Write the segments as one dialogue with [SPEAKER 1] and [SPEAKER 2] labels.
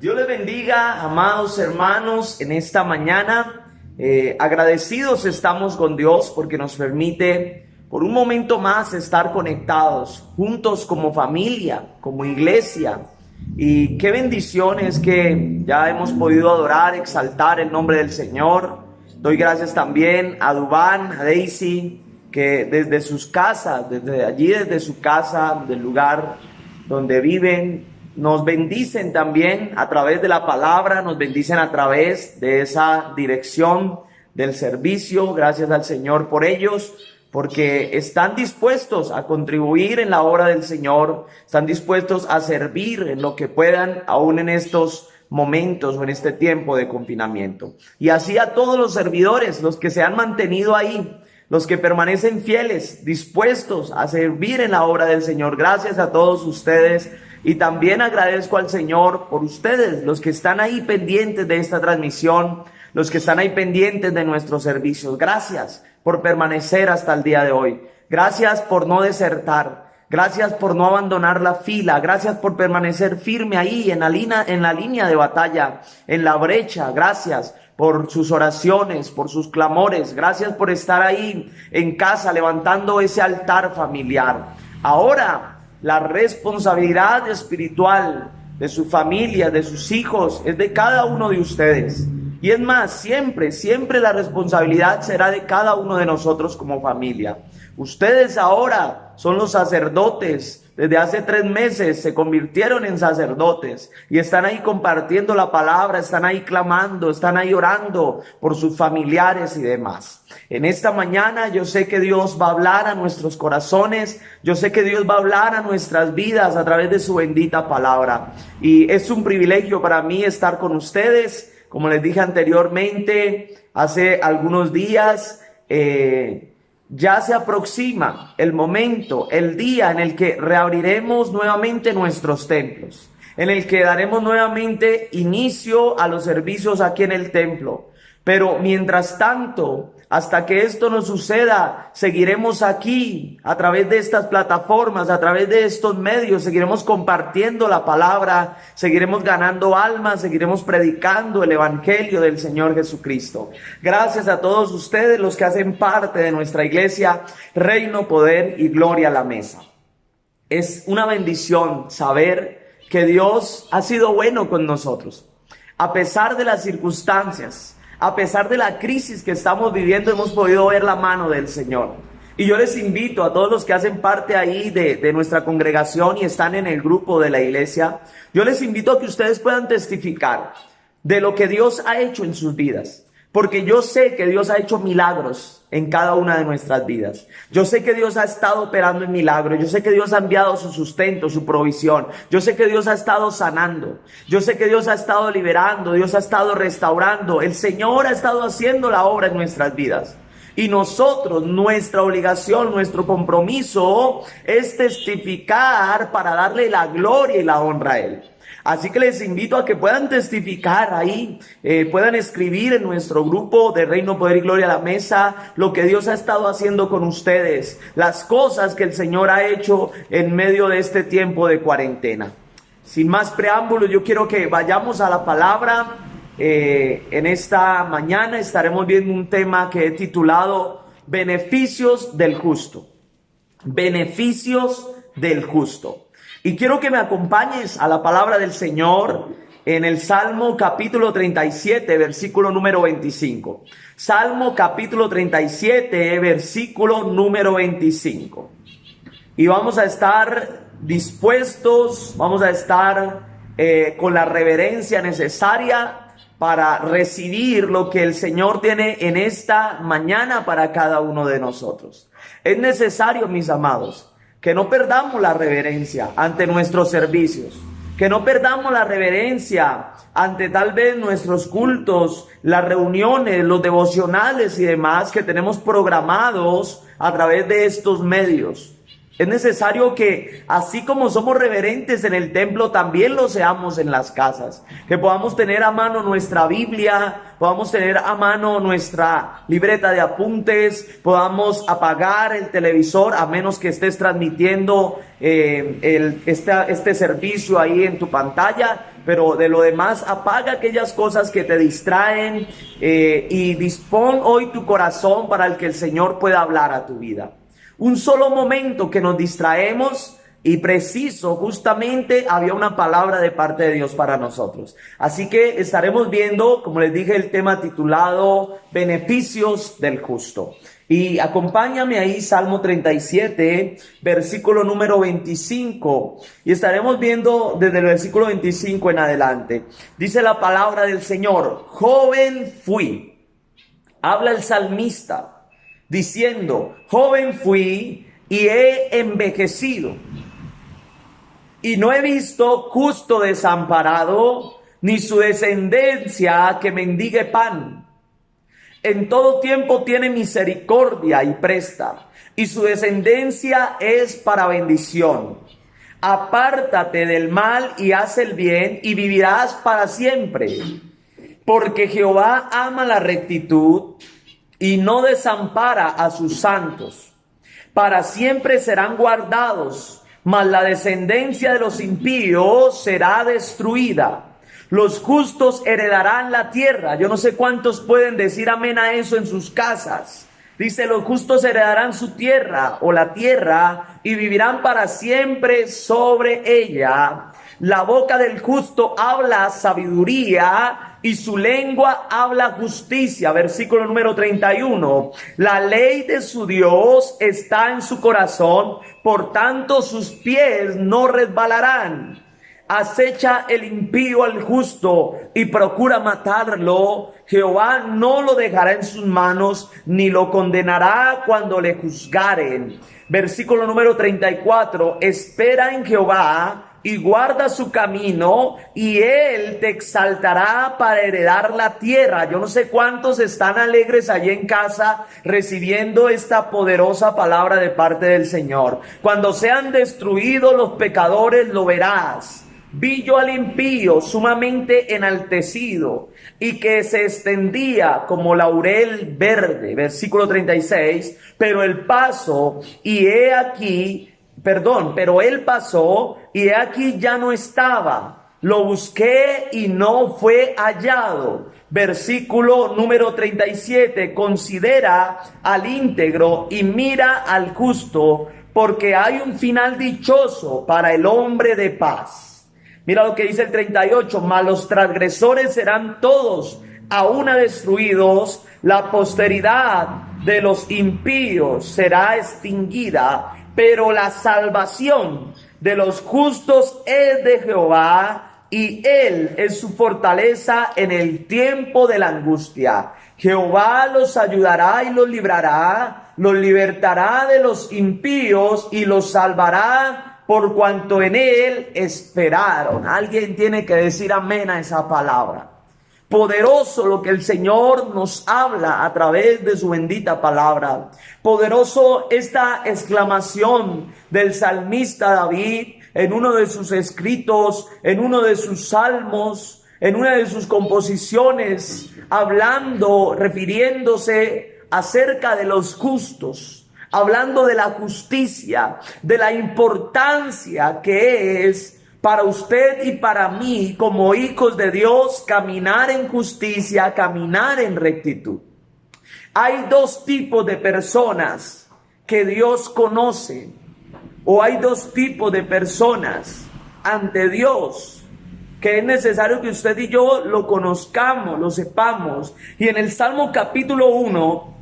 [SPEAKER 1] Dios les bendiga, amados hermanos, en esta mañana. Agradecidos estamos con Dios porque nos permite por un momento más estar conectados, juntos como familia, como iglesia. Y qué bendiciones que ya hemos podido adorar, exaltar el nombre del Señor. Doy gracias también a Dubán, a Daisy, que desde sus casas, desde su casa, del lugar donde viven, nos bendicen también a través de la palabra, nos bendicen a través de esa dirección del servicio. Gracias al Señor por ellos, porque están dispuestos a contribuir en la obra del Señor, están dispuestos a servir en lo que puedan, aún en estos momentos o en este tiempo de confinamiento. Y así a todos los servidores, los que se han mantenido ahí, los que permanecen fieles, dispuestos a servir en la obra del Señor. Gracias a todos ustedes. Y también agradezco al Señor por ustedes, los que están ahí pendientes de esta transmisión, los que están ahí pendientes de nuestros servicios. Gracias por permanecer hasta el día de hoy. Gracias por no desertar. Gracias por no abandonar la fila. Gracias por permanecer firme ahí en la línea de batalla, en la brecha. Gracias por sus oraciones, por sus clamores. Gracias por estar ahí en casa levantando ese altar familiar. Ahora, la responsabilidad espiritual de su familia, de sus hijos, es de cada uno de ustedes. Y es más, siempre la responsabilidad será de cada uno de nosotros como familia. Ustedes ahora son los sacerdotes. Desde hace 3 meses se convirtieron en sacerdotes y están ahí compartiendo la palabra, están ahí clamando, están ahí orando por sus familiares y demás. En esta mañana yo sé que Dios va a hablar a nuestros corazones, yo sé que Dios va a hablar a nuestras vidas a través de su bendita palabra. Y es un privilegio para mí estar con ustedes. Como les dije anteriormente, hace algunos días, ya se aproxima el momento, el día en el que reabriremos nuevamente nuestros templos, en el que daremos nuevamente inicio a los servicios aquí en el templo. Pero mientras tanto, hasta que esto no suceda, seguiremos aquí a través de estas plataformas, a través de estos medios, seguiremos compartiendo la palabra, seguiremos ganando almas, seguiremos predicando el evangelio del Señor Jesucristo. Gracias a todos ustedes los que hacen parte de nuestra iglesia, Reino, Poder y Gloria a la Mesa. Es una bendición saber que Dios ha sido bueno con nosotros, a pesar de las circunstancias. A pesar de la crisis que estamos viviendo, hemos podido ver la mano del Señor. Y yo les invito a todos los que hacen parte ahí de nuestra congregación y están en el grupo de la iglesia, yo les invito a que ustedes puedan testificar de lo que Dios ha hecho en sus vidas. Porque yo sé que Dios ha hecho milagros en cada una de nuestras vidas. Yo sé que Dios ha estado operando en milagros. Yo sé que Dios ha enviado su sustento, su provisión. Yo sé que Dios ha estado sanando. Yo sé que Dios ha estado liberando. Dios ha estado restaurando. El Señor ha estado haciendo la obra en nuestras vidas. Y nosotros, nuestra obligación, nuestro compromiso es testificar para darle la gloria y la honra a Él. Así que les invito a que puedan testificar ahí, puedan escribir en nuestro grupo de Reino, Poder y Gloria a la Mesa lo que Dios ha estado haciendo con ustedes, las cosas que el Señor ha hecho en medio de este tiempo de cuarentena. Sin más preámbulos, yo quiero que vayamos a la palabra. En esta mañana estaremos viendo un tema que he titulado Beneficios del Justo. Beneficios del Justo. Y quiero que me acompañes a la palabra del Señor en el Salmo capítulo 37, versículo número 25. Salmo capítulo 37, versículo número 25. Y vamos a estar dispuestos, vamos a estar con la reverencia necesaria para recibir lo que el Señor tiene en esta mañana para cada uno de nosotros. Es necesario, mis amados, que no perdamos la reverencia ante nuestros servicios, que no perdamos la reverencia ante tal vez nuestros cultos, las reuniones, los devocionales y demás que tenemos programados a través de estos medios. Es necesario que, así como somos reverentes en el templo, también lo seamos en las casas. Que podamos tener a mano nuestra Biblia, podamos tener a mano nuestra libreta de apuntes, podamos apagar el televisor a menos que estés transmitiendo este servicio ahí en tu pantalla. Pero de lo demás, apaga aquellas cosas que te distraen y dispón hoy tu corazón para el que el Señor pueda hablar a tu vida. Un solo momento que nos distraemos y preciso, justamente había una palabra de parte de Dios para nosotros. Así que estaremos viendo, como les dije, el tema titulado Beneficios del Justo. Y acompáñame ahí, Salmo 37, versículo número 25. Y estaremos viendo desde el versículo 25 en adelante. Dice la palabra del Señor: joven fui. Habla el salmista diciendo: joven fui y he envejecido, y no he visto justo desamparado, ni su descendencia que mendigue pan. En todo tiempo tiene misericordia y presta, y su descendencia es para bendición. Apártate del mal y haz el bien, y vivirás para siempre. Porque Jehová ama la rectitud y no desampara a sus santos. Para siempre serán guardados, mas la descendencia de los impíos será destruida. Los justos heredarán la tierra. Yo no sé cuántos pueden decir amén a eso en sus casas. Dice: los justos heredarán su tierra o la tierra y vivirán para siempre sobre ella. La boca del justo habla sabiduría y su lengua habla justicia. Versículo número 31. La ley de su Dios está en su corazón, por tanto sus pies no resbalarán. Acecha el impío al justo y procura matarlo. Jehová no lo dejará en sus manos, ni lo condenará cuando le juzgaren. Versículo número 34. Espera en Jehová y guarda su camino, y él te exaltará para heredar la tierra. Yo no sé cuántos están alegres allí en casa recibiendo esta poderosa palabra de parte del Señor. Cuando sean destruidos los pecadores, lo verás. Vi yo al impío sumamente enaltecido, y que se extendía como laurel verde. Versículo 36. Pero él pasó, y he aquí, pero él pasó, y he aquí ya no estaba. Lo busqué y no fue hallado. Versículo número 37. Considera al íntegro y mira al justo, porque hay un final dichoso para el hombre de paz. Mira lo que dice el 38. Mas los transgresores serán todos a una destruidos, la posteridad de los impíos será extinguida, pero la salvación de los justos es de Jehová, y él es su fortaleza en el tiempo de la angustia. Jehová los ayudará y los librará, los libertará de los impíos y los salvará, por cuanto en él esperaron. Alguien tiene que decir amén a esa palabra. Poderoso lo que el Señor nos habla a través de su bendita palabra. Poderoso esta exclamación del salmista David en uno de sus escritos, en uno de sus salmos, en una de sus composiciones, hablando, refiriéndose acerca de los justos. Hablando de la justicia, de la importancia que es para usted y para mí como hijos de Dios caminar en justicia, caminar en rectitud. Hay dos tipos de personas que Dios conoce, o hay dos tipos de personas ante Dios que es necesario que usted y yo lo conozcamos, lo sepamos. Y en el Salmo capítulo 1,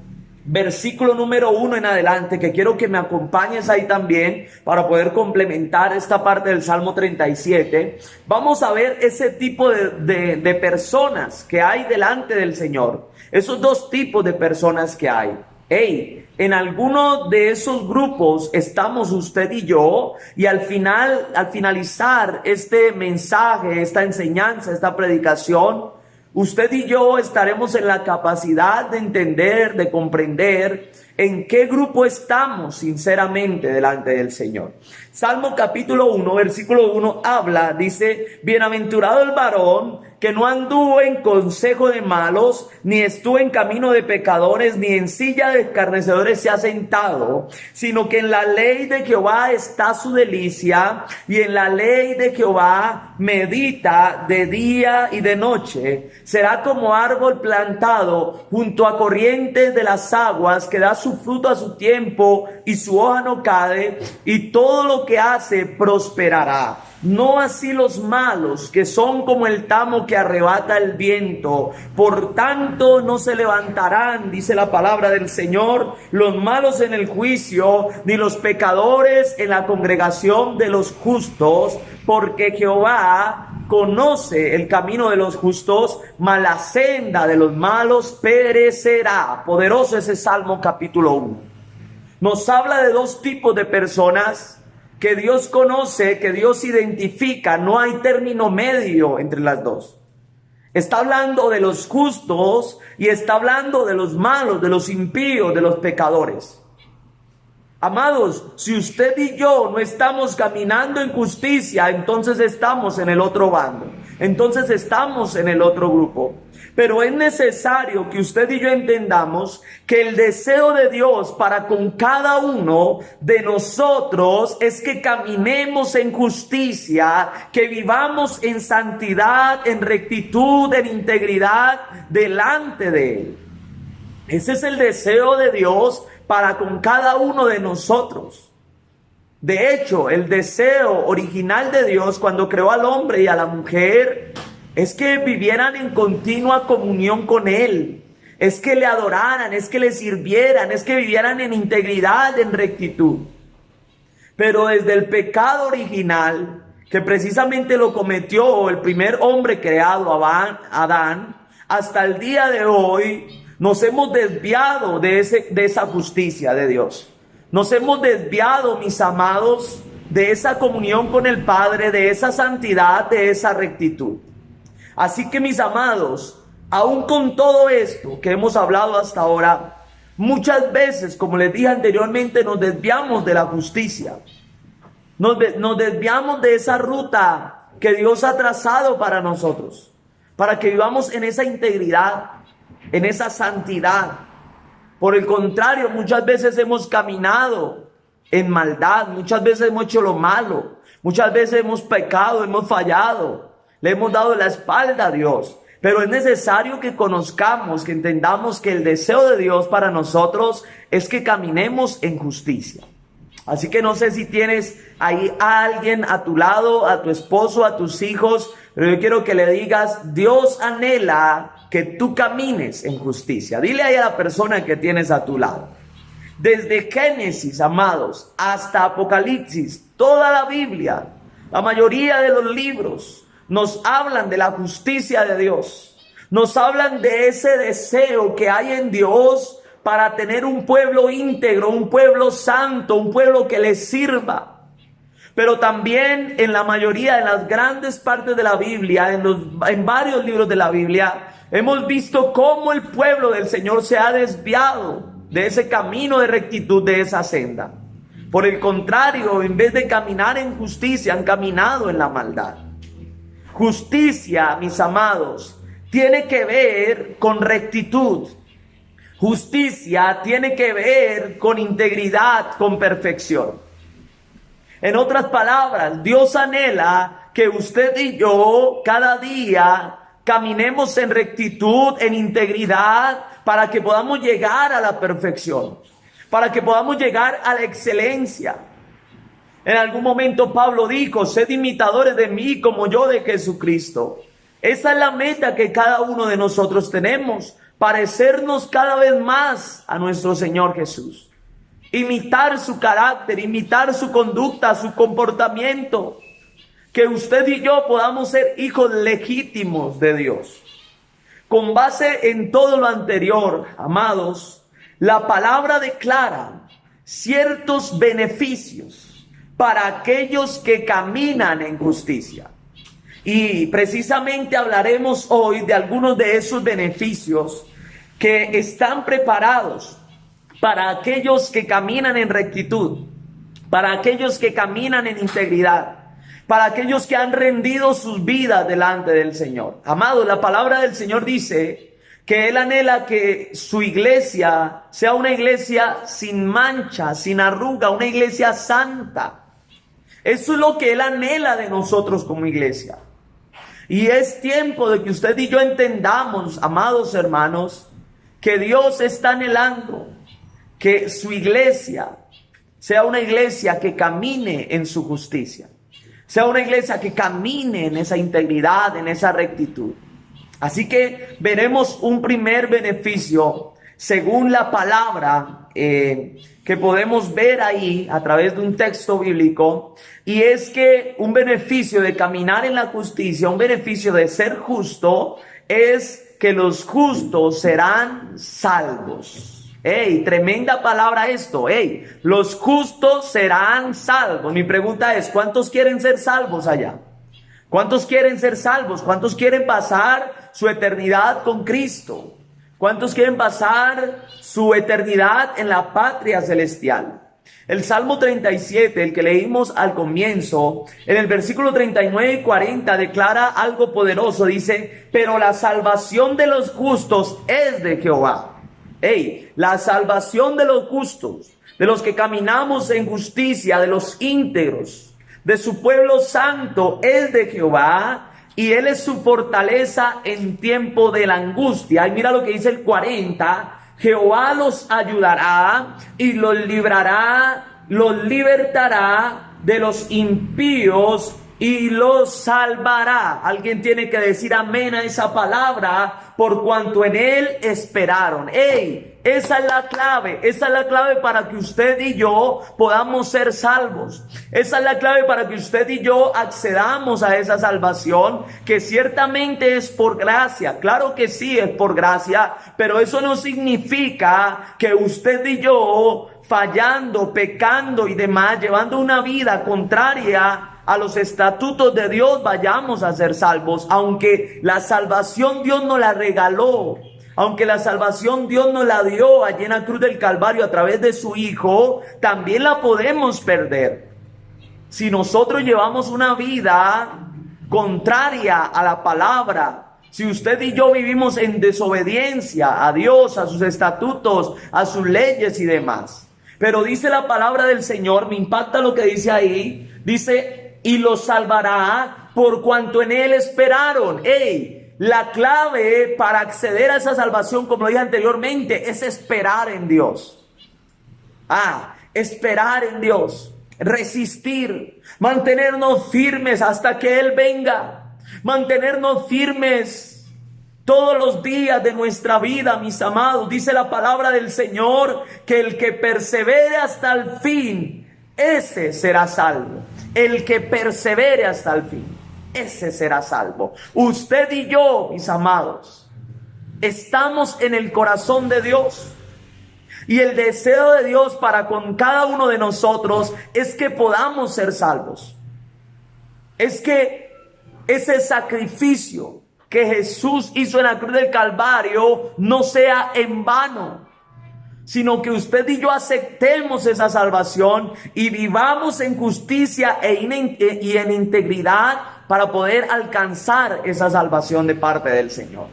[SPEAKER 1] versículo número 1 en adelante, que quiero que me acompañes ahí también para poder complementar esta parte del Salmo 37, vamos a ver ese tipo de personas que hay delante del Señor. Esos dos tipos de personas que hay. En alguno de esos grupos estamos usted y yo, y al finalizar este mensaje, esta enseñanza, esta predicación, usted y yo estaremos en la capacidad de entender, de comprender en qué grupo estamos sinceramente delante del Señor. Salmo capítulo 1, versículo 1 habla, dice: bienaventurado el varón que no anduvo en consejo de malos, ni estuvo en camino de pecadores, ni en silla de escarnecedores se ha sentado, sino que en la ley de Jehová está su delicia, y en la ley de Jehová medita de día y de noche. Será como árbol plantado junto a corrientes de las aguas, que da su fruto a su tiempo, y su hoja no cae, y todo lo que hace prosperará. No así los malos, que son como el tamo que arrebata el viento. Por tanto no se levantarán, dice la palabra del Señor, los malos en el juicio, ni los pecadores en la congregación de los justos, porque Jehová conoce el camino de los justos, mas la senda de los malos perecerá. Poderoso ese Salmo capítulo 1. Nos habla de dos tipos de personas que Dios conoce, que Dios identifica. No hay término medio entre las dos. Está hablando de los justos y está hablando de los malos, de los impíos, de los pecadores. Amados, si usted y yo no estamos caminando en justicia, entonces estamos en el otro bando. Entonces estamos en el otro grupo. Pero es necesario que usted y yo entendamos que el deseo de Dios para con cada uno de nosotros es que caminemos en justicia, que vivamos en santidad, en rectitud, en integridad delante de Él. Ese es el deseo de Dios para con cada uno de nosotros. De hecho, el deseo original de Dios cuando creó al hombre y a la mujer es que vivieran en continua comunión con Él, es que le adoraran, es que le sirvieran, es que vivieran en integridad, en rectitud. Pero desde el pecado original, que precisamente lo cometió el primer hombre creado, Adán, hasta el día de hoy, nos hemos desviado de esa justicia de Dios. Nos hemos desviado, mis amados, de esa comunión con el Padre, de esa santidad, de esa rectitud. Así que, mis amados, aún con todo esto que hemos hablado hasta ahora, muchas veces, como les dije anteriormente, nos desviamos de la justicia. Nos desviamos de esa ruta que Dios ha trazado para nosotros, para que vivamos en esa integridad, en esa santidad. Por el contrario, muchas veces hemos caminado en maldad, muchas veces hemos hecho lo malo, muchas veces hemos pecado, hemos fallado. Le hemos dado la espalda a Dios, pero es necesario que conozcamos, que entendamos que el deseo de Dios para nosotros es que caminemos en justicia. Así que no sé si tienes ahí a alguien a tu lado, a tu esposo, a tus hijos, pero yo quiero que le digas: Dios anhela que tú camines en justicia. Dile ahí a la persona que tienes a tu lado. Desde Génesis, amados, hasta Apocalipsis, toda la Biblia, la mayoría de los libros, nos hablan de la justicia de Dios. Nos hablan de ese deseo que hay en Dios para tener un pueblo íntegro, un pueblo santo, un pueblo que le sirva. Pero también en la mayoría, en las grandes partes de la Biblia, en varios libros de la Biblia, hemos visto cómo el pueblo del Señor se ha desviado de ese camino de rectitud, de esa senda. Por el contrario, en vez de caminar en justicia, han caminado en la maldad. Justicia, mis amados, tiene que ver con rectitud. Justicia tiene que ver con integridad, con perfección. En otras palabras, Dios anhela que usted y yo cada día caminemos en rectitud, en integridad, para que podamos llegar a la perfección, para que podamos llegar a la excelencia. En algún momento Pablo dijo: sed imitadores de mí como yo de Jesucristo. Esa es la meta que cada uno de nosotros tenemos, parecernos cada vez más a nuestro Señor Jesús. Imitar su carácter, imitar su conducta, su comportamiento. Que usted y yo podamos ser hijos legítimos de Dios. Con base en todo lo anterior, amados, la palabra declara ciertos beneficios para aquellos que caminan en justicia. Y precisamente hablaremos hoy de algunos de esos beneficios que están preparados para aquellos que caminan en rectitud, para aquellos que caminan en integridad, para aquellos que han rendido sus vidas delante del Señor. Amados, la palabra del Señor dice que Él anhela que su iglesia sea una iglesia sin mancha, sin arruga, una iglesia santa. Eso es lo que Él anhela de nosotros como iglesia. Y es tiempo de que usted y yo entendamos, amados hermanos, que Dios está anhelando que su iglesia sea una iglesia que camine en su justicia, sea una iglesia que camine en esa integridad, en esa rectitud. Así que veremos un primer beneficio según la palabra que podemos ver ahí a través de un texto bíblico, y es que un beneficio de caminar en la justicia, un beneficio de ser justo, es que los justos serán salvos. ¡Ey! Tremenda palabra esto. ¡Ey! Los justos serán salvos. Mi pregunta es, ¿cuántos quieren ser salvos allá? ¿Cuántos quieren ser salvos? ¿Cuántos quieren pasar su eternidad con Cristo? ¿Cuántos quieren pasar su eternidad en la patria celestial? El Salmo 37, el que leímos al comienzo, en el versículo 39 y 40 declara algo poderoso. Dice, pero la salvación de los justos es de Jehová. La salvación de los justos, de los que caminamos en justicia, de los íntegros, de su pueblo santo, es de Jehová, y Él es su fortaleza en tiempo de la angustia. Y mira lo que dice el 40, Jehová los ayudará y los librará, los libertará de los impíos y los salvará. Alguien tiene que decir amén a esa palabra, por cuanto en Él esperaron. Esa es la clave para que usted y yo podamos ser salvos. Esa es la clave para que usted y yo accedamos a esa salvación, que ciertamente es por gracia. Claro que sí es por gracia, pero eso no significa que usted y yo, fallando, pecando y demás, llevando una vida contraria a los estatutos de Dios, vayamos a ser salvos. Aunque la salvación Dios nos la regaló, aunque la salvación Dios nos la dio allí en la cruz del Calvario a través de su Hijo, también la podemos perder si nosotros llevamos una vida contraria a la palabra. Si usted y yo vivimos en desobediencia a Dios, a sus estatutos, a sus leyes y demás. Pero dice la palabra del Señor, me impacta lo que dice ahí, dice, y los salvará por cuanto en Él esperaron. La clave para acceder a esa salvación, como dije anteriormente, es esperar en Dios. Esperar en Dios, resistir, mantenernos firmes hasta que Él venga, mantenernos firmes todos los días de nuestra vida, mis amados. Dice la palabra del Señor que el que persevere hasta el fin, ese será salvo. El que persevere hasta el fin, ese será salvo. Usted y yo, mis amados, estamos en el corazón de Dios. Y el deseo de Dios para con cada uno de nosotros es que podamos ser salvos. Es que ese sacrificio que Jesús hizo en la cruz del Calvario no sea en vano, sino que usted y yo aceptemos esa salvación y vivamos en justicia y en integridad para poder alcanzar esa salvación de parte del Señor.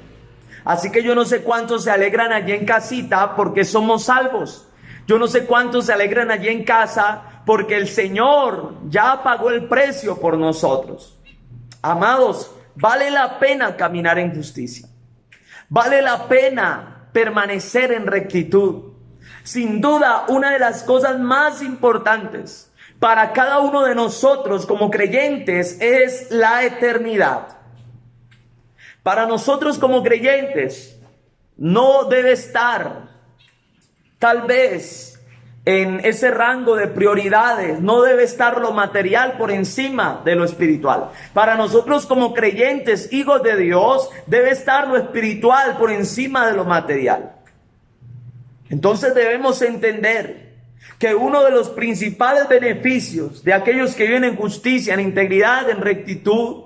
[SPEAKER 1] Así que yo no sé cuántos se alegran allí en casita porque somos salvos. Yo no sé cuántos se alegran allí en casa porque el Señor ya pagó el precio por nosotros. Amados, vale la pena caminar en justicia. Vale la pena permanecer en rectitud. Sin duda, una de las cosas más importantes para cada uno de nosotros como creyentes es la eternidad. Para nosotros como creyentes no debe estar tal vez en ese rango de prioridades, no debe estar lo material por encima de lo espiritual. Para nosotros como creyentes, hijos de Dios, debe estar lo espiritual por encima de lo material. Entonces debemos entender que uno de los principales beneficios de aquellos que viven en justicia, en integridad, en rectitud,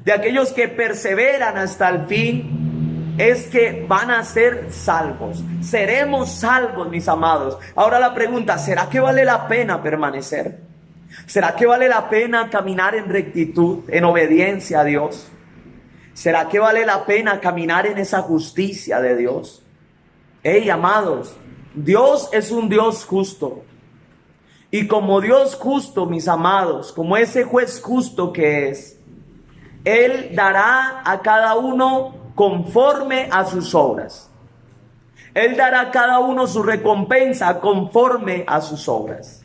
[SPEAKER 1] de aquellos que perseveran hasta el fin, es que van a ser salvos. Seremos salvos, mis amados. Ahora la pregunta, ¿será que vale la pena permanecer? ¿Será que vale la pena caminar en rectitud, en obediencia a Dios? ¿Será que vale la pena caminar en esa justicia de Dios? Hey, amados, Dios es un Dios justo. Y como Dios justo, mis amados, como ese juez justo que es, Él dará a cada uno conforme a sus obras. Él dará a cada uno su recompensa conforme a sus obras.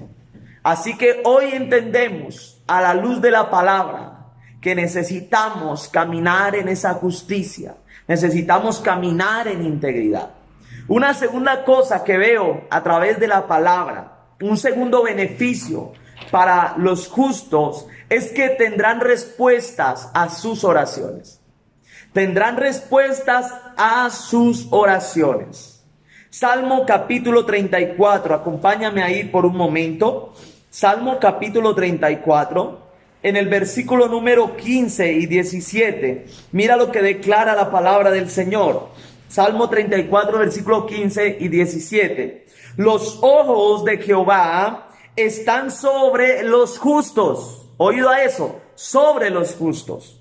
[SPEAKER 1] Así que hoy entendemos a la luz de la palabra que necesitamos caminar en esa justicia. Necesitamos caminar en integridad. Una segunda cosa que veo a través de la palabra, un segundo beneficio para los justos, es que tendrán respuestas a sus oraciones. Tendrán respuestas a sus oraciones. Salmo capítulo 34, acompáñame ahí por un momento. Salmo capítulo 34, en el versículo número 15 y 17. Mira lo que declara la palabra del Señor. Salmo 34, versículo 15 y 17. Los ojos de Jehová están sobre los justos. ¿Oído a eso? Sobre los justos.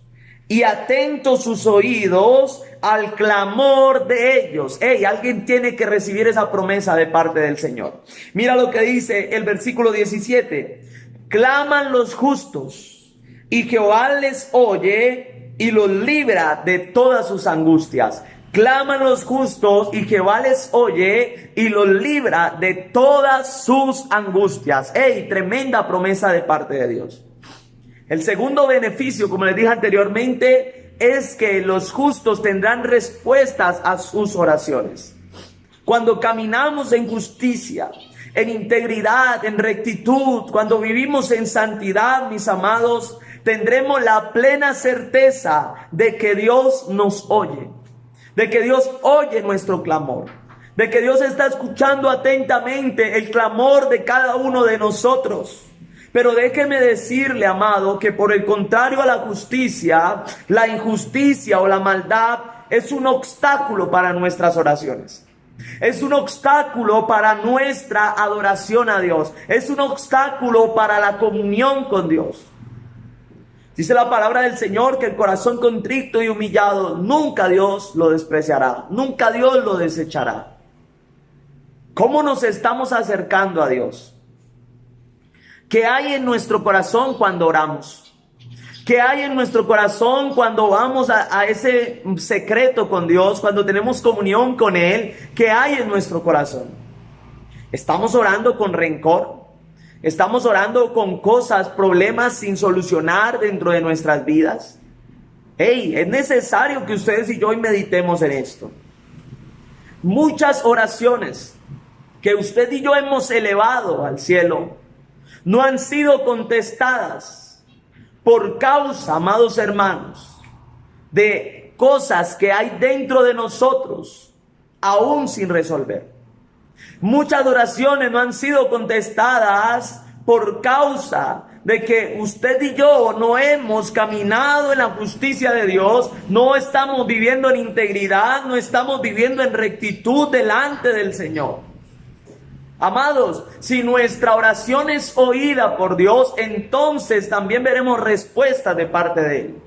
[SPEAKER 1] Y atentos sus oídos al clamor de ellos. Hey, alguien tiene que recibir esa promesa de parte del Señor. Mira lo que dice el versículo 17. Claman los justos y Jehová les oye y los libra de todas sus angustias. Claman los justos y Jehová les oye y los libra de todas sus angustias. Hey, tremenda promesa de parte de Dios. El segundo beneficio, como les dije anteriormente, es que los justos tendrán respuestas a sus oraciones. Cuando caminamos en justicia, en integridad, en rectitud, cuando vivimos en santidad, mis amados, tendremos la plena certeza de que Dios nos oye, de que Dios oye nuestro clamor, de que Dios está escuchando atentamente el clamor de cada uno de nosotros. Pero déjeme decirle, amado, que por el contrario a la justicia, la injusticia o la maldad es un obstáculo para nuestras oraciones. Es un obstáculo para nuestra adoración a Dios. Es un obstáculo para la comunión con Dios. Dice la palabra del Señor que el corazón contrito y humillado nunca Dios lo despreciará. Nunca Dios lo desechará. ¿Cómo nos estamos acercando a Dios? ¿Qué hay en nuestro corazón cuando oramos? ¿Qué hay en nuestro corazón cuando vamos a ese secreto con Dios, cuando tenemos comunión con Él? ¿Qué hay en nuestro corazón? ¿Estamos orando con rencor? ¿Estamos orando con cosas, problemas sin solucionar dentro de nuestras vidas? Hey, es necesario que ustedes y yo hoy meditemos en esto. Muchas oraciones que usted y yo hemos elevado al cielo no han sido contestadas por causa, amados hermanos, de cosas que hay dentro de nosotros aún sin resolver. Muchas oraciones no han sido contestadas por causa de que usted y yo no hemos caminado en la justicia de Dios, no estamos viviendo en integridad, no estamos viviendo en rectitud delante del Señor. Amados, si nuestra oración es oída por Dios, entonces también veremos respuestas de parte de Él.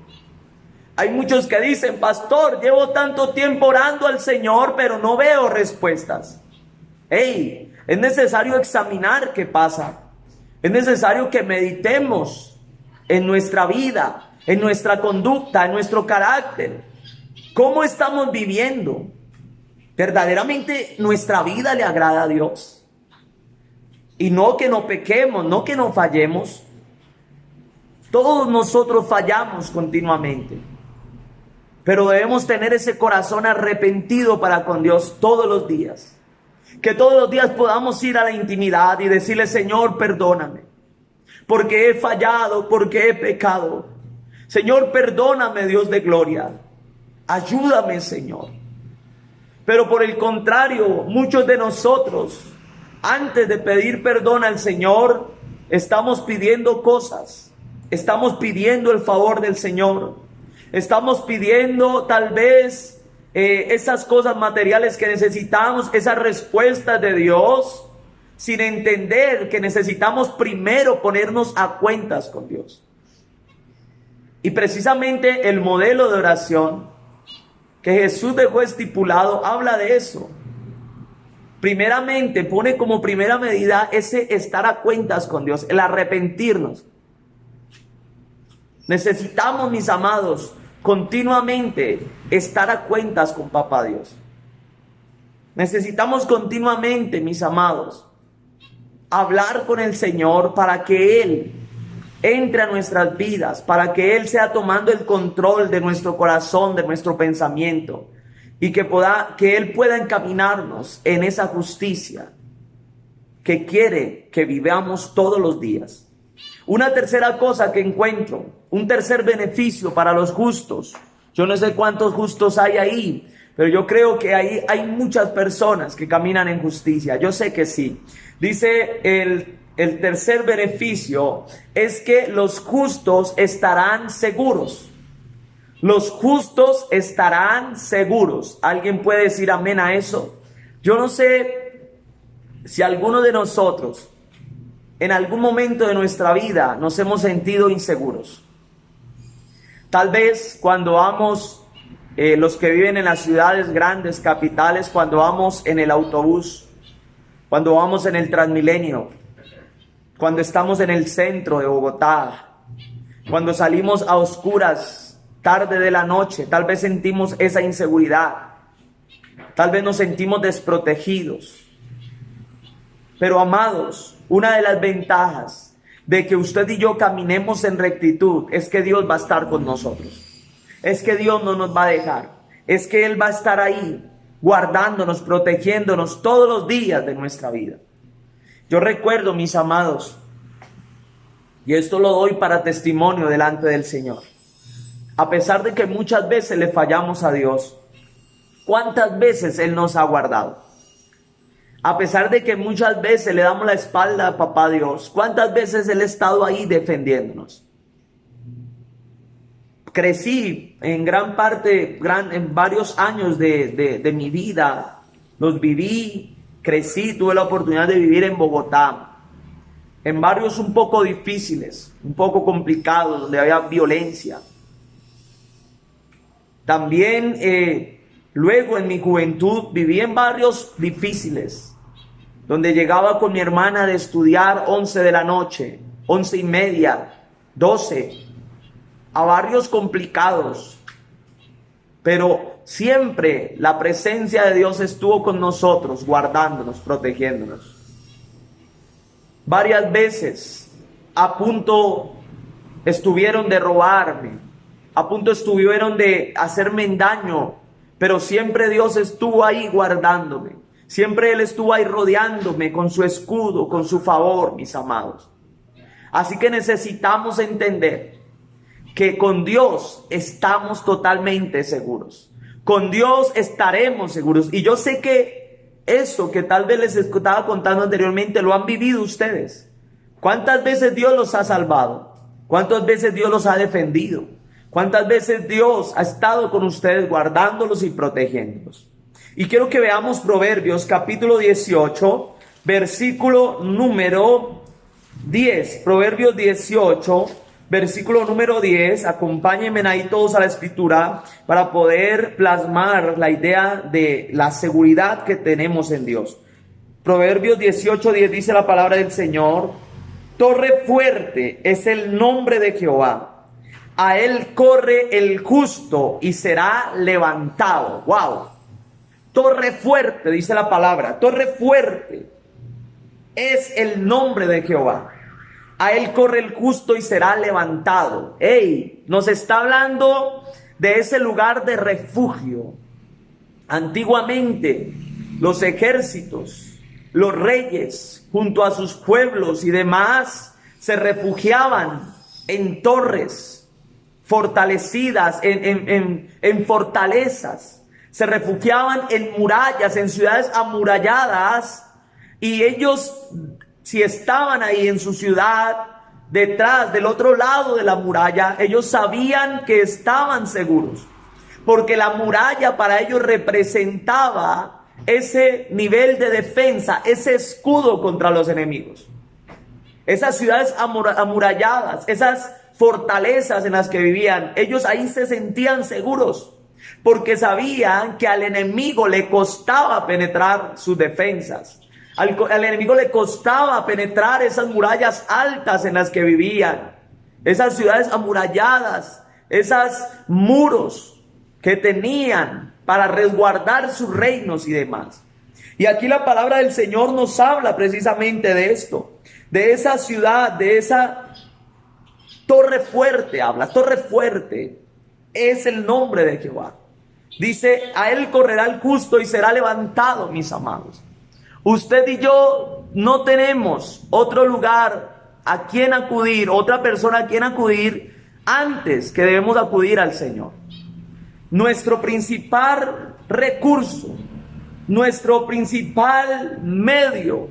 [SPEAKER 1] Hay muchos que dicen, pastor, llevo tanto tiempo orando al Señor, pero no veo respuestas. Hey, es necesario examinar qué pasa. Es necesario que meditemos en nuestra vida, en nuestra conducta, en nuestro carácter. ¿Cómo estamos viviendo? ¿Verdaderamente nuestra vida le agrada a Dios? Y no que no pequemos, no que no fallemos. Todos nosotros fallamos continuamente. Pero debemos tener ese corazón arrepentido para con Dios todos los días. Que todos los días podamos ir a la intimidad y decirle, Señor, perdóname. Porque he fallado, porque he pecado. Señor, perdóname, Dios de gloria. Ayúdame, Señor. Pero por el contrario, muchos de nosotros, antes de pedir perdón al Señor, estamos pidiendo cosas. Estamos pidiendo el favor del Señor. Estamos pidiendo tal vez esas cosas materiales que necesitamos, esas respuestas de Dios, sin entender que necesitamos primero ponernos a cuentas con Dios. Y precisamente el modelo de oración que Jesús dejó estipulado habla de eso. Primeramente pone como primera medida ese estar a cuentas con Dios, el arrepentirnos. Necesitamos, mis amados, continuamente estar a cuentas con Papá Dios. Necesitamos continuamente, mis amados, hablar con el Señor para que Él entre a nuestras vidas, para que Él sea tomando el control de nuestro corazón, de nuestro pensamiento, y que Él pueda encaminarnos en esa justicia que quiere que vivamos todos los días. Una tercera cosa que encuentro, un tercer beneficio para los justos. Yo no sé cuántos justos hay ahí, pero yo creo que ahí hay muchas personas que caminan en justicia. Yo sé que sí. Dice el tercer beneficio es que los justos estarán seguros. Los justos estarán seguros. ¿Alguien puede decir amén a eso? Yo no sé si alguno de nosotros en algún momento de nuestra vida nos hemos sentido inseguros. Tal vez cuando vamos, los que viven en las ciudades grandes, capitales, cuando vamos en el autobús, cuando vamos en el Transmilenio, cuando estamos en el centro de Bogotá, cuando salimos a oscuras, tarde de la noche, tal vez sentimos esa inseguridad, tal vez nos sentimos desprotegidos. Pero amados, una de las ventajas de que usted y yo caminemos en rectitud es que Dios va a estar con nosotros. Es que Dios no nos va a dejar. Es que Él va a estar ahí, guardándonos, protegiéndonos todos los días de nuestra vida. Yo recuerdo, mis amados, y esto lo doy para testimonio delante del Señor. A pesar de que muchas veces le fallamos a Dios, ¿cuántas veces Él nos ha guardado? A pesar de que muchas veces le damos la espalda a Papá Dios, ¿cuántas veces Él ha estado ahí defendiéndonos? Crecí en gran parte, en varios años de mi vida, los viví, crecí, tuve la oportunidad de vivir en Bogotá, en barrios un poco difíciles, un poco complicados, donde había violencia. También luego en mi juventud viví en barrios difíciles, donde llegaba con mi hermana de estudiar 11 de la noche, 11:30, 12, a barrios complicados. Pero siempre la presencia de Dios estuvo con nosotros, guardándonos, protegiéndonos. Varias veces a punto estuvieron de robarme, a punto estuvieron de hacerme daño, pero siempre Dios estuvo ahí guardándome. Siempre Él estuvo ahí rodeándome con su escudo, con su favor, mis amados. Así que necesitamos entender que con Dios estamos totalmente seguros. Con Dios estaremos seguros. Y yo sé que eso que tal vez les estaba contando anteriormente lo han vivido ustedes. ¿Cuántas veces Dios los ha salvado? ¿Cuántas veces Dios los ha defendido? ¿Cuántas veces Dios ha estado con ustedes guardándolos y protegiéndolos? Y quiero que veamos Proverbios capítulo 18, versículo número 10. Proverbios 18, versículo número 10. Acompáñenme ahí todos a la escritura para poder plasmar la idea de la seguridad que tenemos en Dios. Proverbios 18, 10 dice la palabra del Señor: torre fuerte es el nombre de Jehová. A él corre el justo y será levantado. ¡Wow! Torre fuerte, dice la palabra. Torre fuerte es el nombre de Jehová. A él corre el justo y será levantado. ¡Ey! Nos está hablando de ese lugar de refugio. Antiguamente, los ejércitos, los reyes, junto a sus pueblos y demás, se refugiaban en torres fortalecidas, en fortalezas, se refugiaban en murallas, en ciudades amuralladas, y ellos, si estaban ahí en su ciudad, detrás, del otro lado de la muralla, ellos sabían que estaban seguros, porque la muralla para ellos representaba ese nivel de defensa, ese escudo contra los enemigos. Esas ciudades amuralladas, esas fortalezas en las que vivían, ellos ahí se sentían seguros, porque sabían que al enemigo le costaba penetrar sus defensas. Al enemigo le costaba penetrar esas murallas altas en las que vivían, esas ciudades amuralladas, esos muros que tenían para resguardar sus reinos y demás. Y aquí la palabra del Señor nos habla precisamente de esto, de esa ciudad, de esa torre fuerte. Habla, torre fuerte es el nombre de Jehová. Dice, a él correrá el justo y será levantado, mis amados. Usted y yo no tenemos otro lugar a quien acudir, otra persona a quien acudir, antes que debemos acudir al Señor. Nuestro principal recurso, nuestro principal medio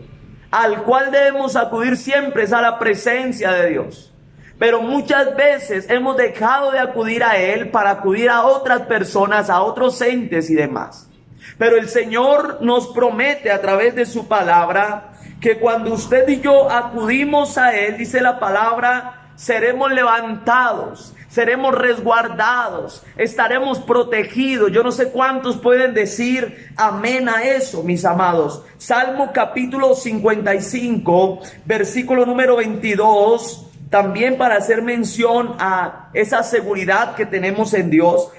[SPEAKER 1] al cual debemos acudir siempre es a la presencia de Dios. Pero muchas veces hemos dejado de acudir a Él para acudir a otras personas, a otros entes y demás. Pero el Señor nos promete a través de su palabra que cuando usted y yo acudimos a Él, dice la palabra, seremos levantados, seremos resguardados, estaremos protegidos. Yo no sé cuántos pueden decir amén a eso, mis amados. Salmo capítulo 55, versículo número 22, también para hacer mención a esa seguridad que tenemos en Dios.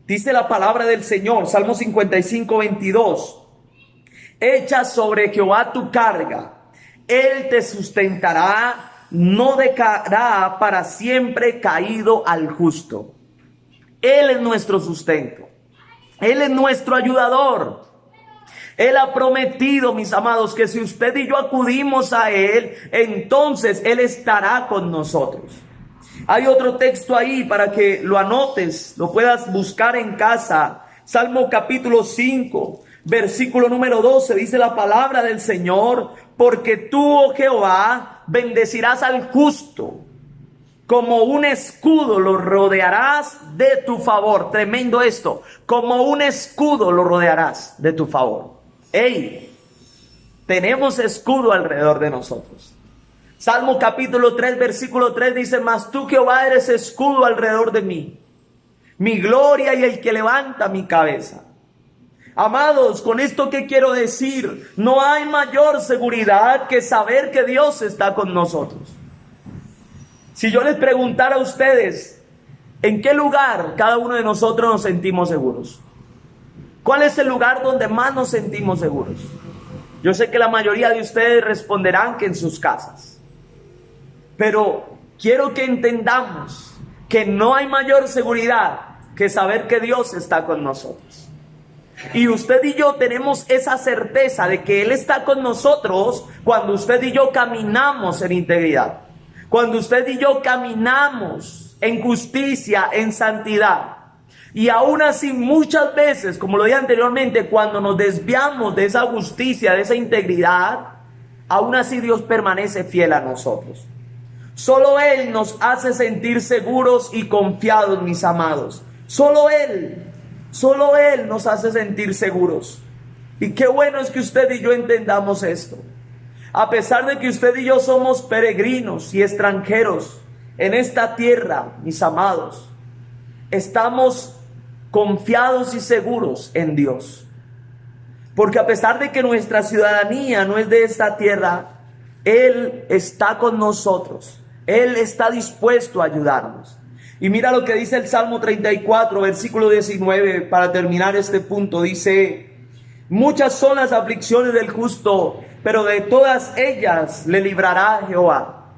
[SPEAKER 1] Dice la palabra del Señor, Salmo 55, 22. Echa sobre Jehová tu carga, Él te sustentará, no dejará para siempre caído al justo. Él es nuestro sustento, Él es nuestro ayudador. Él ha prometido, mis amados, que si usted y yo acudimos a Él, entonces Él estará con nosotros. Hay otro texto ahí para que lo anotes, lo puedas buscar en casa. Salmo capítulo 5, versículo número 12, dice la palabra del Señor, porque tú, oh Jehová, bendecirás al justo, como un escudo lo rodearás de tu favor. Tremendo esto, como un escudo lo rodearás de tu favor. ¡Ey! Tenemos escudo alrededor de nosotros. Salmo capítulo 3, versículo 3 dice, mas tú, Jehová, eres escudo alrededor de mí, mi gloria y el que levanta mi cabeza. Amados, con esto ¿qué quiero decir? No hay mayor seguridad que saber que Dios está con nosotros. Si yo les preguntara a ustedes, ¿en qué lugar cada uno de nosotros nos sentimos seguros? ¿Cuál es el lugar donde más nos sentimos seguros? Yo sé que la mayoría de ustedes responderán que en sus casas. Pero quiero que entendamos que no hay mayor seguridad que saber que Dios está con nosotros. Y usted y yo tenemos esa certeza de que Él está con nosotros cuando usted y yo caminamos en integridad. Cuando usted y yo caminamos en justicia, en santidad. Y aún así muchas veces, como lo dije anteriormente, cuando nos desviamos de esa justicia, de esa integridad, aún así Dios permanece fiel a nosotros. Solo Él nos hace sentir seguros y confiados, mis amados. Solo Él nos hace sentir seguros. Y qué bueno es que usted y yo entendamos esto. A pesar de que usted y yo somos peregrinos y extranjeros en esta tierra, mis amados, estamos confiados y seguros en Dios. Porque a pesar de que nuestra ciudadanía no es de esta tierra, Él está con nosotros. Él está dispuesto a ayudarnos. Y mira lo que dice el Salmo 34, versículo 19, para terminar este punto. Dice, muchas son las aflicciones del justo, pero de todas ellas le librará Jehová.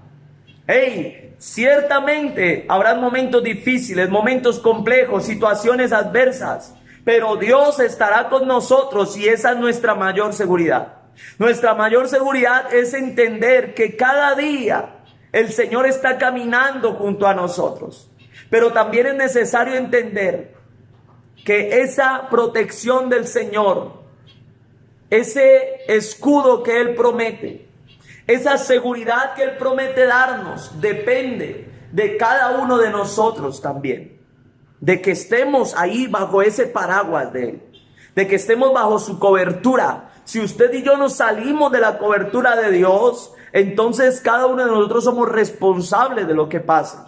[SPEAKER 1] Hey, ciertamente habrán momentos difíciles, momentos complejos, situaciones adversas, pero Dios estará con nosotros y esa es nuestra mayor seguridad. Nuestra mayor seguridad es entender que cada día el Señor está caminando junto a nosotros. Pero también es necesario entender que esa protección del Señor, ese escudo que Él promete, Esa seguridad que Él promete darnos depende de cada uno de nosotros también. De que estemos ahí bajo ese paraguas de Él. De que estemos bajo su cobertura. Si usted y yo nos salimos de la cobertura de Dios, entonces cada uno de nosotros somos responsables de lo que pasa.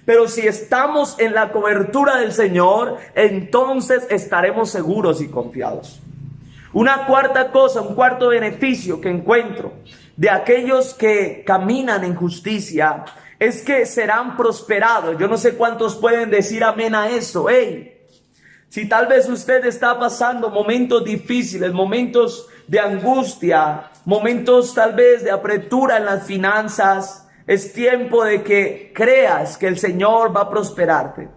[SPEAKER 1] Pero si estamos en la cobertura del Señor, entonces estaremos seguros y confiados. Una cuarta cosa, un cuarto beneficio que encuentro de aquellos que caminan en justicia es que serán prosperados. Yo no sé cuántos pueden decir amén a eso. Si tal vez usted está pasando momentos difíciles, momentos de angustia, momentos tal vez de apretura en las finanzas, es tiempo de que creas que el Señor va a prosperarte.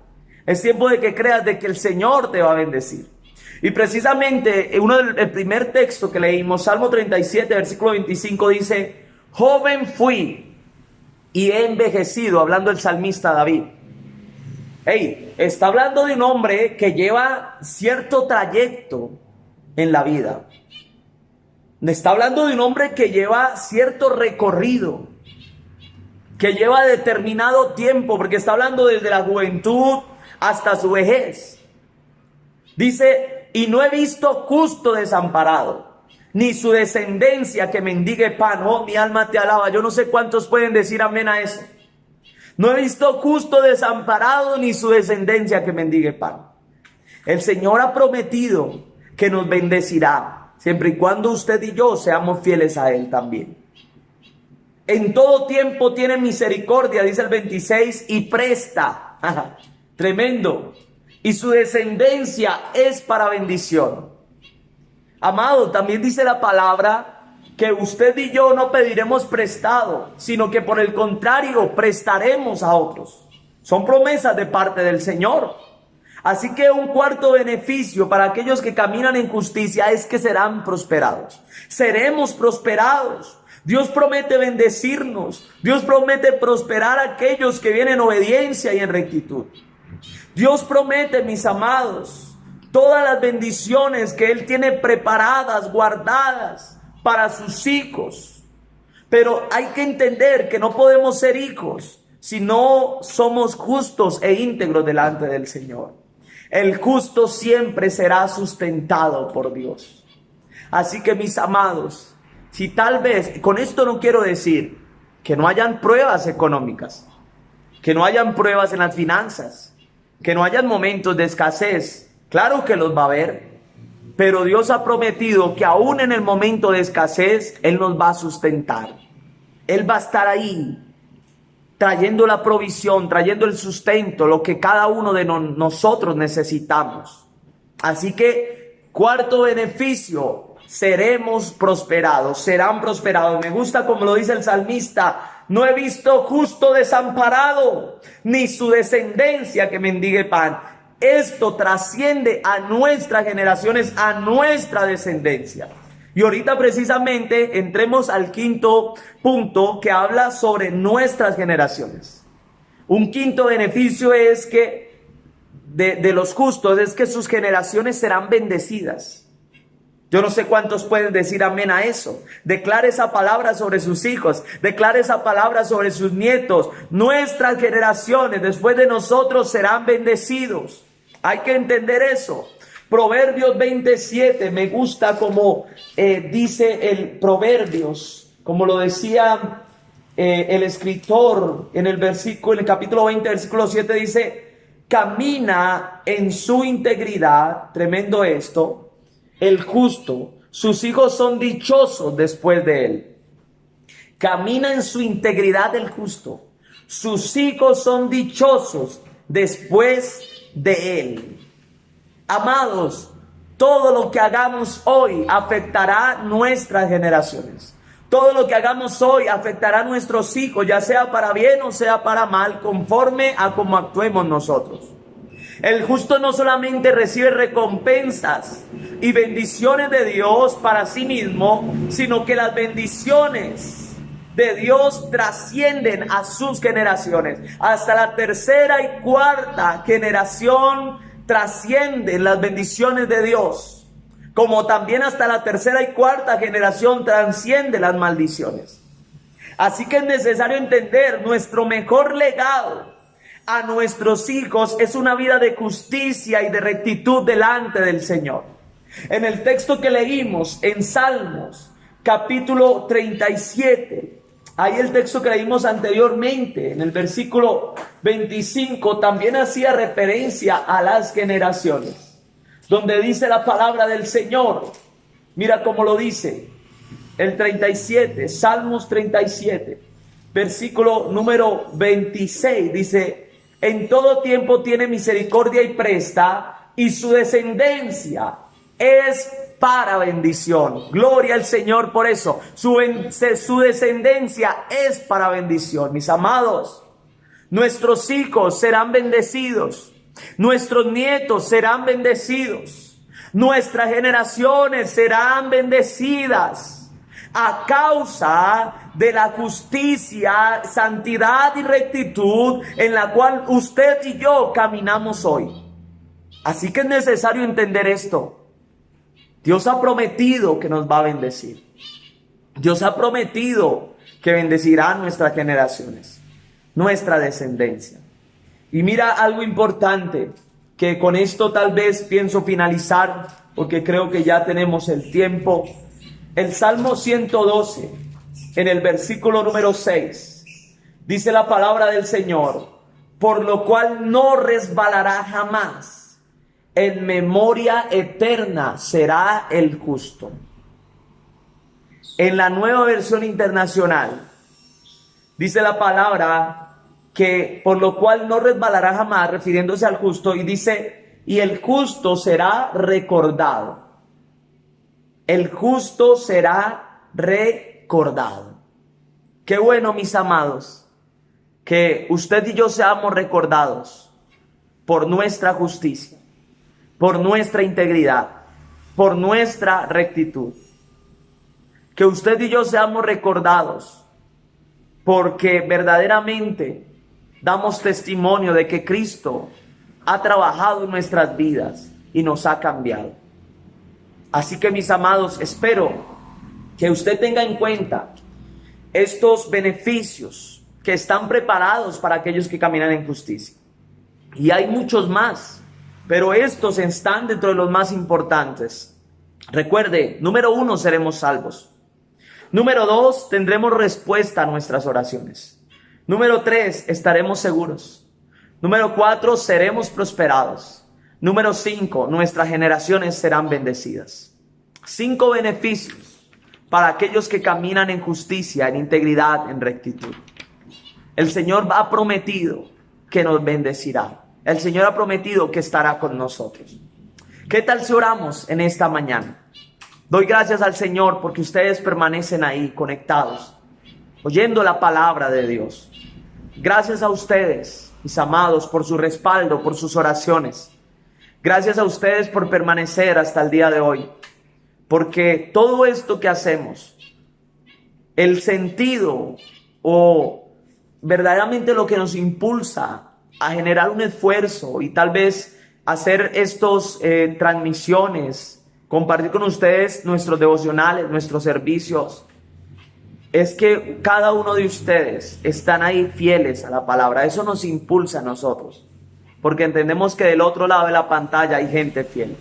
[SPEAKER 1] Es tiempo de que creas de que el Señor te va a bendecir. Y precisamente el primer texto que leímos, Salmo 37, versículo 25, dice: joven fui y he envejecido, hablando el salmista David. Está hablando de un hombre que lleva cierto trayecto en la vida. Está hablando de un hombre que lleva cierto recorrido, que lleva determinado tiempo, porque está hablando desde la juventud hasta su vejez. Dice: y no he visto justo desamparado, ni su descendencia que mendigue pan. Oh, mi alma te alaba. Yo no sé cuántos pueden decir amén a eso. No he visto justo desamparado, ni su descendencia que mendigue pan. El Señor ha prometido que nos bendecirá, siempre y cuando usted y yo seamos fieles a Él también. En todo tiempo tiene misericordia, dice el 26, y presta. Tremendo. Y su descendencia es para bendición. Amado, también dice la palabra que usted y yo no pediremos prestado, sino que por el contrario prestaremos a otros. Son promesas de parte del Señor. Así que un cuarto beneficio para aquellos que caminan en justicia es que serán prosperados. Seremos prosperados. Dios promete bendecirnos. Dios promete prosperar a aquellos que vienen en obediencia y en rectitud. Dios promete, mis amados, todas las bendiciones que Él tiene preparadas, guardadas para sus hijos. Pero hay que entender que no podemos ser hijos si no somos justos e íntegros delante del Señor. El justo siempre será sustentado por Dios. Así que, mis amados, si tal vez, con esto no quiero decir que no hayan pruebas económicas, que no hayan pruebas en las finanzas, que no hayan momentos de escasez. Claro que los va a haber. Pero Dios ha prometido que aún en el momento de escasez, Él nos va a sustentar. Él va a estar ahí, trayendo la provisión, trayendo el sustento, lo que cada uno de nosotros necesitamos. Así que, cuarto beneficio, seremos prosperados, serán prosperados. Me gusta como lo dice el salmista: no he visto justo desamparado, ni su descendencia que mendigue pan. Esto trasciende a nuestras generaciones, a nuestra descendencia. Y ahorita precisamente entremos al quinto punto que habla sobre nuestras generaciones. Un quinto beneficio es que de los justos es que sus generaciones serán bendecidas. Yo no sé cuántos pueden decir amén a eso. Declare esa palabra sobre sus hijos. Declare esa palabra sobre sus nietos. Nuestras generaciones después de nosotros serán bendecidos. Hay que entender eso. Proverbios 27, me gusta como dice el Proverbios, como lo decía el escritor en el capítulo 20, versículo 7, dice: camina en su integridad, tremendo esto, el justo, sus hijos son dichosos después de él. Camina en su integridad el justo, sus hijos son dichosos después de él. Amados, todo lo que hagamos hoy afectará nuestras generaciones. Todo lo que hagamos hoy afectará a nuestros hijos, ya sea para bien o sea para mal, conforme a cómo actuemos nosotros. El justo no solamente recibe recompensas y bendiciones de Dios para sí mismo, sino que las bendiciones de Dios trascienden a sus generaciones. Hasta la tercera y cuarta generación trascienden las bendiciones de Dios, como también hasta la tercera y cuarta generación trascienden las maldiciones. Así que es necesario entender nuestro mejor legado a nuestros hijos es una vida de justicia y de rectitud delante del Señor. En el texto que leímos en Salmos, capítulo 37, ahí el texto que leímos anteriormente, en el versículo 25, también hacía referencia a las generaciones, donde dice la palabra del Señor. Mira cómo lo dice el 37, Salmos 37, versículo número 26, dice: en todo tiempo tiene misericordia y presta, y su descendencia es para bendición. Gloria al Señor por eso. Su descendencia es para bendición. Mis amados, nuestros hijos serán bendecidos. Nuestros nietos serán bendecidos. Nuestras generaciones serán bendecidas a causa de la justicia, santidad y rectitud en la cual usted y yo caminamos hoy. Así que es necesario entender esto. Dios ha prometido que nos va a bendecir. Dios ha prometido que bendecirá nuestras generaciones, nuestra descendencia. Y mira algo importante, que con esto tal vez pienso finalizar, porque creo que ya tenemos el tiempo. El Salmo 112, en el versículo número 6, dice la palabra del Señor: por lo cual no resbalará jamás. En memoria eterna será el justo. En la Nueva Versión Internacional dice la palabra que por lo cual no resbalará jamás, refiriéndose al justo, y dice: y el justo será recordado. El justo será recordado. Qué bueno, mis amados, que usted y yo seamos recordados por nuestra justicia, por nuestra integridad, por nuestra rectitud. Que usted y yo seamos recordados porque verdaderamente damos testimonio de que Cristo ha trabajado en nuestras vidas y nos ha cambiado. Así que, mis amados, espero que usted tenga en cuenta estos beneficios que están preparados para aquellos que caminan en justicia. Y hay muchos más, pero estos están dentro de los más importantes. Recuerde, número 1, seremos salvos. Número 2, tendremos respuesta a nuestras oraciones. Número 3, estaremos seguros. Número 4, seremos prosperados. Número 5, nuestras generaciones serán bendecidas. 5 beneficios para aquellos que caminan en justicia, en integridad, en rectitud. El Señor ha prometido que nos bendecirá. El Señor ha prometido que estará con nosotros. ¿Qué tal si oramos en esta mañana? Doy gracias al Señor porque ustedes permanecen ahí conectados, oyendo la palabra de Dios. Gracias a ustedes, mis amados, por su respaldo, por sus oraciones. Gracias a ustedes por permanecer hasta el día de hoy. Porque todo esto que hacemos, el sentido o verdaderamente lo que nos impulsa a generar un esfuerzo y tal vez hacer estos transmisiones, compartir con ustedes nuestros devocionales, nuestros servicios, es que cada uno de ustedes están ahí fieles a la palabra. Eso nos impulsa a nosotros, porque entendemos que del otro lado de la pantalla hay gente fiel.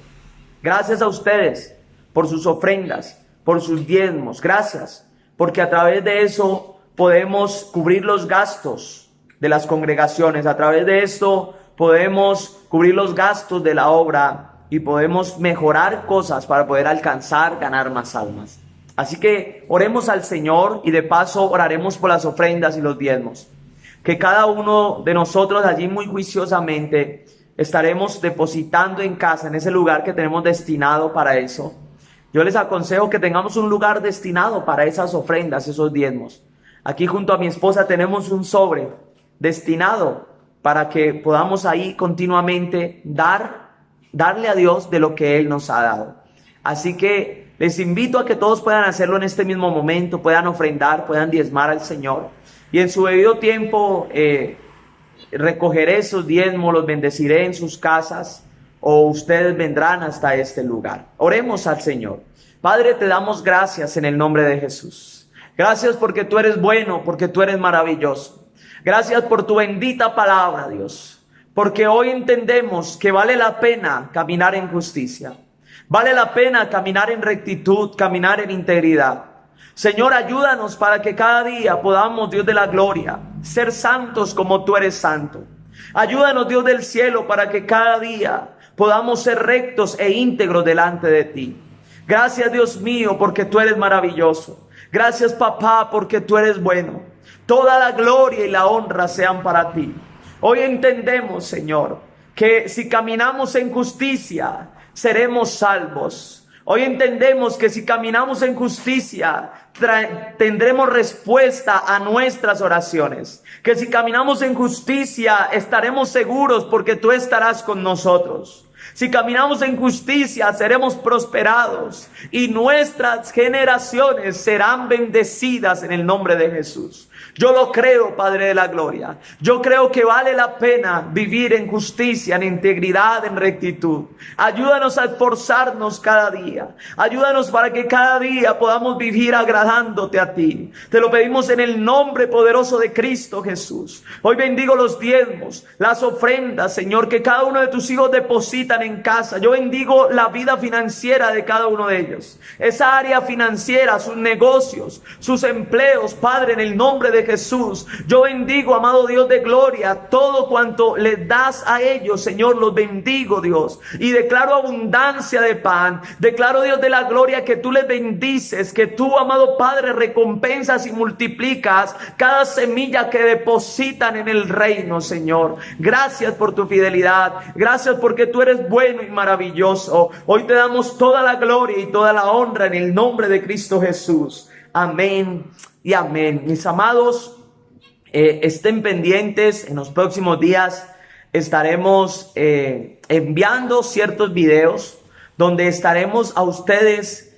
[SPEAKER 1] Gracias a ustedes por sus ofrendas, por sus diezmos. Gracias, porque a través de eso podemos cubrir los gastos de las congregaciones. A través de esto podemos cubrir los gastos de la obra y podemos mejorar cosas para poder alcanzar, ganar más almas. Así que oremos al Señor y de paso oraremos por las ofrendas y los diezmos. Que cada uno de nosotros allí muy juiciosamente estaremos depositando en casa, en ese lugar que tenemos destinado para eso. Yo les aconsejo que tengamos un lugar destinado para esas ofrendas, esos diezmos. Aquí junto a mi esposa tenemos un sobre destinado para que podamos ahí continuamente darle a Dios de lo que Él nos ha dado. Así que les invito a que todos puedan hacerlo en este mismo momento, puedan ofrendar, puedan diezmar al Señor. Y en su debido tiempo recogeré esos diezmos, los bendeciré en sus casas o ustedes vendrán hasta este lugar. Oremos al Señor. Padre, te damos gracias en el nombre de Jesús. Gracias porque tú eres bueno, porque tú eres maravilloso. Gracias por tu bendita palabra, Dios. Porque hoy entendemos que vale la pena caminar en justicia. Vale la pena caminar en rectitud, caminar en integridad. Señor, ayúdanos para que cada día podamos, Dios de la gloria, ser santos como tú eres santo. Ayúdanos, Dios del cielo, para que cada día podamos ser rectos e íntegros delante de ti. Gracias, Dios mío, porque tú eres maravilloso. Gracias, papá, porque tú eres bueno. Toda la gloria y la honra sean para ti. Hoy entendemos, Señor, que si caminamos en justicia, seremos salvos. Hoy entendemos que si caminamos en justicia, tendremos respuesta a nuestras oraciones. Que si caminamos en justicia, estaremos seguros porque tú estarás con nosotros. Si caminamos en justicia, seremos prosperados y nuestras generaciones serán bendecidas en el nombre de Jesús. Yo lo creo, Padre de la gloria. Yo creo que vale la pena vivir en justicia, en integridad, en rectitud. Ayúdanos a esforzarnos cada día. Ayúdanos para que cada día podamos vivir agradándote a ti. Te lo pedimos en el nombre poderoso de Cristo Jesús. Hoy bendigo los diezmos, las ofrendas, Señor, que cada uno de tus hijos depositan en casa. Yo bendigo la vida financiera de cada uno de ellos. Esa área financiera, sus negocios, sus empleos, Padre, en el nombre de Jesús. Yo bendigo, amado Dios de gloria, todo cuanto les das a ellos, Señor, los bendigo, Dios, y declaro abundancia de pan. Declaro, Dios de la gloria, que tú les bendices, que tú, amado Padre, recompensas y multiplicas cada semilla que depositan en el reino, Señor. Gracias por tu fidelidad, gracias porque tú eres bueno y maravilloso. Hoy te damos toda la gloria y toda la honra en el nombre de Cristo Jesús. Amén y amén. Mis amados, estén pendientes. En los próximos días estaremos enviando ciertos videos donde estaremos a ustedes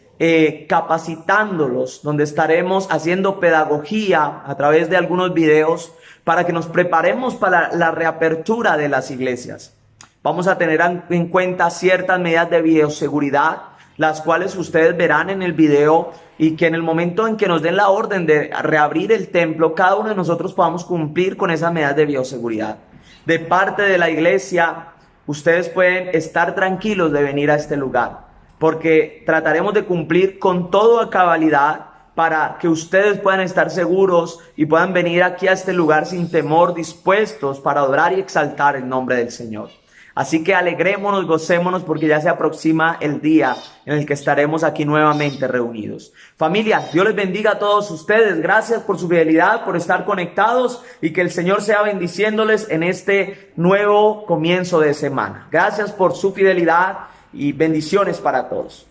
[SPEAKER 1] capacitándolos, donde estaremos haciendo pedagogía a través de algunos videos para que nos preparemos para la reapertura de las iglesias. Vamos a tener en cuenta ciertas medidas de bioseguridad, las cuales ustedes verán en el video, y que en el momento en que nos den la orden de reabrir el templo, cada uno de nosotros podamos cumplir con esas medidas de bioseguridad. De parte de la iglesia, ustedes pueden estar tranquilos de venir a este lugar, porque trataremos de cumplir con todo a cabalidad para que ustedes puedan estar seguros y puedan venir aquí a este lugar sin temor, dispuestos para adorar y exaltar el nombre del Señor. Así que alegrémonos, gocémonos, porque ya se aproxima el día en el que estaremos aquí nuevamente reunidos. Familia, Dios les bendiga a todos ustedes. Gracias por su fidelidad, por estar conectados, y que el Señor sea bendiciéndoles en este nuevo comienzo de semana. Gracias por su fidelidad y bendiciones para todos.